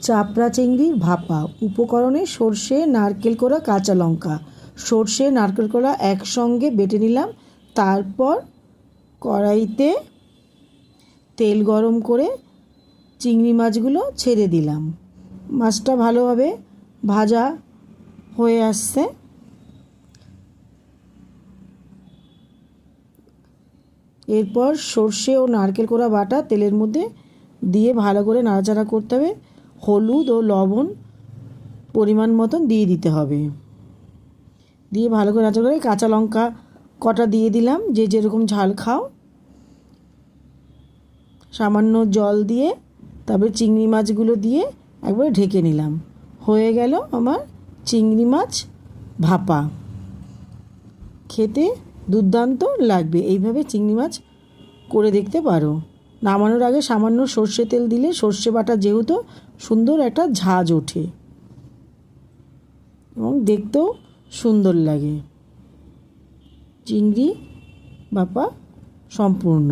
চাপড়া চিংড়ির ভাপা। উপকরণে সর্ষে, নারকেল কোড়া, কাঁচা লঙ্কা। সর্ষে নারকেল কোড়া একসঙ্গে বেটে নিলাম। তারপর কড়াইতে তেল গরম করে চিংড়ি মাছগুলো ছেড়ে দিলাম। মাছটা ভালোভাবে ভাজা হয়ে আসছে। এরপর সর্ষে ও নারকেল কোড়া বাটা তেলের মধ্যে দিয়ে ভালো করে নাড়াচাড়া করতে হবে। হলুদ ও লবণ পরিমাণ মতন দিয়ে দিতে হবে। দিয়ে ভালো করে নাড়াচাড়া করে কাঁচা লঙ্কা কটা দিয়ে দিলাম, যে যেরকম ঝাল খাও। সামান্য জল দিয়ে তারপরে চিংড়ি মাছগুলো দিয়ে একবারে ঢেকে নিলাম। হয়ে গেল আমার চিংড়ি মাছ ভাপা। খেতে দুর্দান্ত লাগবে। এইভাবে চিংড়ি মাছ করে দেখতে পারো। নামানোর আগে সামান্য সর্ষে তেল দিলে সর্ষে বাটা যেহেতু সুন্দর একটা ঝাঁঝ ওঠে এবং দেখতেও সুন্দর লাগে। চিংড়ি ভাপা সম্পূর্ণ।